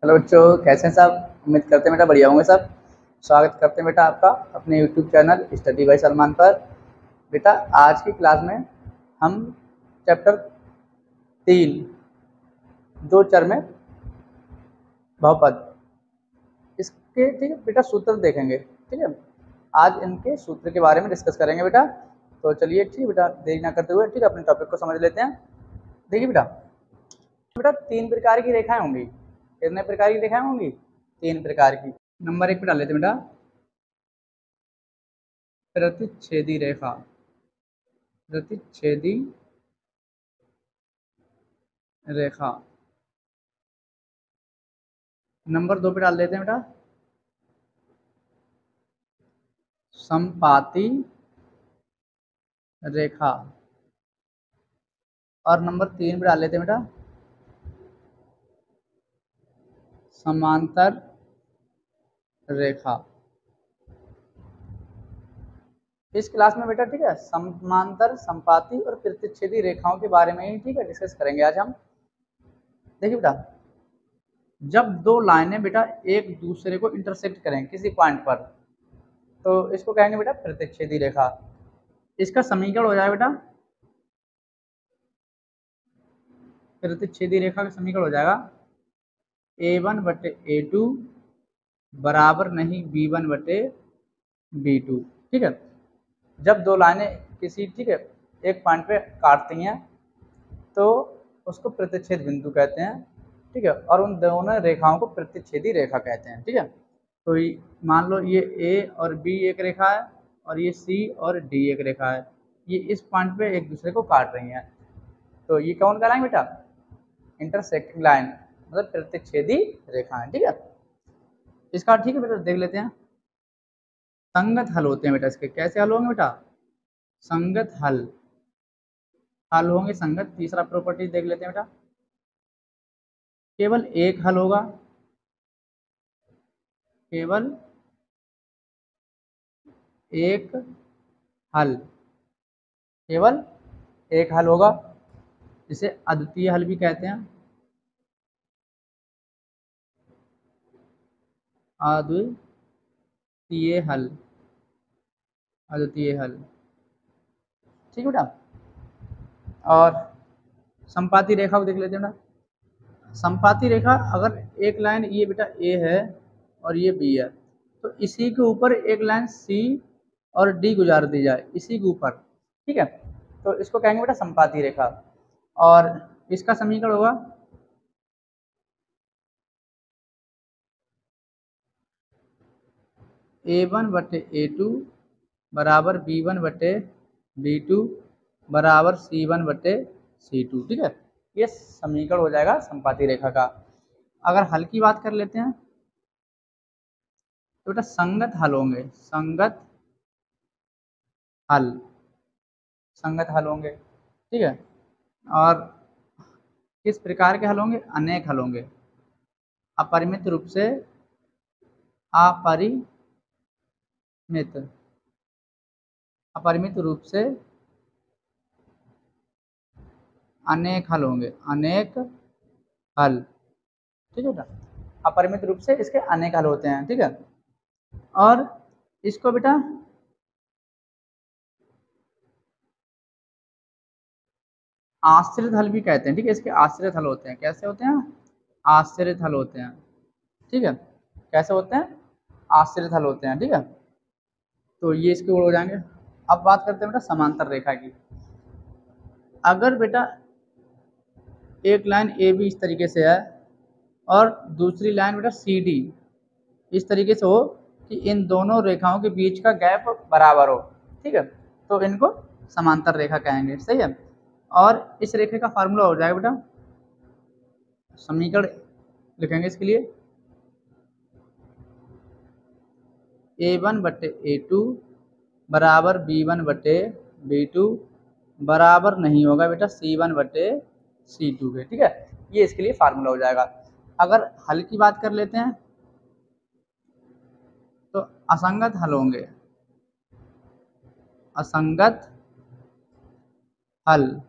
Hello बच्चों, कैसे हैं सब। उम्मीद करते हैं बेटा बढ़िया होंगे सब। स्वागत करते हैं बेटा आपका अपने YouTube channel study bye Salman पर। बेटा आज की क्लास में हम चैप्टर 3 दो चर में बहुपद इसके ठीक है बेटा सूत्र देखेंगे। ठीक है, आज इनके सूत्र के बारे में डिस्कस करेंगे बेटा। तो चलिए ठीक है बेटा, देरी ना करते हुए ठीक है अपने टॉपिक को समझ लेते हैं। देखिए बेटा, बेटा 3 प्रकार की रेखाएं होंगी। कितने प्रकार की रेखाएं होंगी? 3 प्रकार की। नंबर 1 पे डाल लेते हैं बेटा, प्रतिच्छेदी रेखा। प्रतिच्छेदी रेखा। नंबर 2 पे डाल देते हैं बेटा, समपाती रेखा। और नंबर 3 पे डाल लेते हैं बेटा, समांतर रेखा। इस क्लास में बेटा ठीक है समांतर, समपाती और प्रतिच्छेदी रेखाओं के बारे में ही ठीक है डिस्कस करेंगे आज हम। देखिए बेटा, जब दो लाइनें बेटा एक दूसरे को इंटरसेक्ट करें किसी पॉइंट पर, तो इसको कहेंगे बेटा प्रतिच्छेदी रेखा। इसका समीकरण हो जाएगा बेटा, प्रतिच्छेदी रेखा का समीकरण हो जाएगा a1/a2 बराबर नहीं b1/b2। ठीक है, जब दो लाइनें किसी ठीक है एक पॉइंट पे काटती हैं तो उसको प्रतिच्छेद बिंदु कहते हैं। ठीक है, और उन दोनों रेखाओं को प्रतिच्छेदी रेखा कहते हैं। ठीक है, तो मान लो ये ए और बी एक रेखा है और ये सी और डी एक रेखा है। ये इस पॉइंट पे एक दूसरे को काट रही हैं, तो ये कौन कहलाएंगे बेटा? इंटरसेक्टिंग लाइन, मतलब प्रतिच्छेदी रेखा है। ठीक है, इसका ठीक है बेटा देख लेते हैं। संगत हल होते हैं बेटा इसके। कैसे हल होंगे बेटा? संगत हल। हल होंगे संगत। तीसरा प्रॉपर्टी देख लेते हैं बेटा, केवल एक हल होगा। केवल एक हल। केवल एक हल होगा, जिसे अद्वितीय हल भी कहते हैं। अद्वितीय हल। अद्वितीय हल। ठीक है बेटा, और संपाती रेखा को देख लेते हैं बेटा। संपाती रेखा, अगर एक लाइन ये बेटा ए है और ये बी है, तो इसी के ऊपर एक लाइन सी और डी गुजार दी जाए, इसी के ऊपर। ठीक है, तो इसको कहेंगे बेटा संपाती रेखा। और इसका समीकरण होगा a1/a2 बराबर b1/b2 बराबर c1/c2। ठीक है, ये समीकरण हो जाएगा संपाती रेखा का। अगर हल की बात कर लेते हैं तो बेटा संगत हल होंगे। संगत हल। संगत हल होंगे। ठीक है, और किस प्रकार के हल होंगे? अनेक हल होंगे। अपरिमित रूप से अपरिमित अपरिमित रूप से अनेक हल होंगे। अनेक हल। ठीक है बेटा, अपरिमित रूप से इसके अनेक हल होते हैं। ठीक है, और इसको बेटा आश्रित हल भी कहते हैं। ठीक है, इसके आश्रित हल होते हैं। कैसे होते हैं? आश्रित हल होते हैं। ठीक है, कैसे होते हैं? आश्रित हल होते हैं। ठीक है, तो ये इसके ऊपर हो जाएंगे। अब बात करते हैं बेटा समांतर रेखा की। अगर बेटा एक लाइन ए बी इस तरीके से है और दूसरी लाइन बेटा सी डी इस तरीके से हो कि इन दोनों रेखाओं के बीच का गैप बराबर हो, ठीक है, तो इनको समांतर रेखा कहेंगे। सही है, और इस रेखे का फार्मूला हो जाएगा बेटा, समीकरण लिखेंगे इसके लिए, a1/a2 बराबर b1/b2 बराबर नहीं होगा बेटा c1/c2 के। ठीक है, ये इसके लिए फार्मूला हो जाएगा। अगर हल की बात कर लेते हैं तो असंगत हल होंगे। असंगत हल।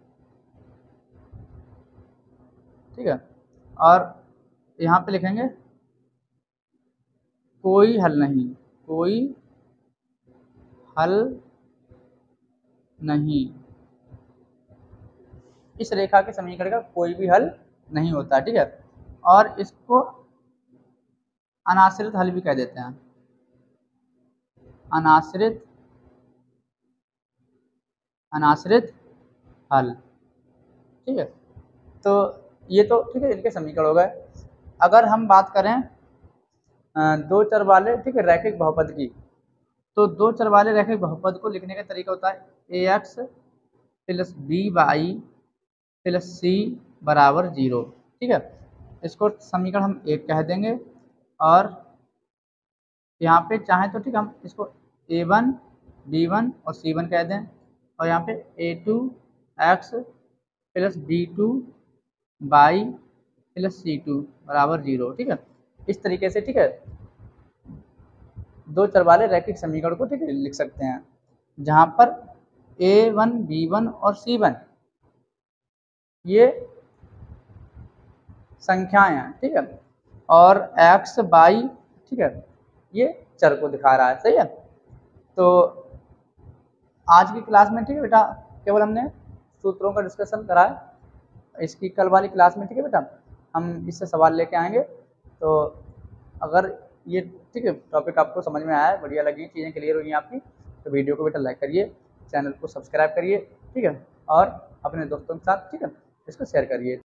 ठीक है, और यहाँ पे लिखेंगे कोई हल नहीं, कोई हल नहीं, इस रेखा के समीकरण का कोई भी हल नहीं होता, ठीक है। और इसको अनाश्रित हल भी कह देते हैं, अनाश्रित अनाश्रित हल, ठीक है। तो ये तो ठीक है, इनके समीकरण हो गए। अगर हम बात करें दो चर वाले, ठीक है, रैखिक बहुपद की, तो दो चर वाले रैखिक बहुपद को लिखने का तरीका होता है ax plus B Y plus C बराबर 0, ठीक है। इसको समीकरण हम एक कह देंगे, और यहाँ पे चाहें तो ठीक, हम इसको a1 b1 और c1 कह दें, और यहाँ पे a2x plus b2 y plus c2 बराबर 0, ठीक है। इस तरीके से, ठीक है, दो चर वाले रैखिक समीकरण को, ठीक है, लिख सकते हैं, जहाँ पर a1 b1 और c1 ये संख्याएं हैं, ठीक है, और x y, ठीक है, ये चर को दिखा रहा है, सही है। तो आज की क्लास में, ठीक है बेटा, केवल हमने सूत्रों का डिस्कशन करा है। इसकी कल वाली क्लास में, ठीक है बेटा, हम इससे सवाल लेके आएंगे। तो अगर ये, ठीक है, टॉपिक आपको समझ में आया है, बढ़िया लगी, चीज़ें क्लियर हुई हैं आपकी, तो वीडियो को बेटा लाइक करिए, चैनल को सब्सक्राइब करिए, ठीक है, और अपने दोस्तों के साथ, ठीक है, इसको शेयर करिए।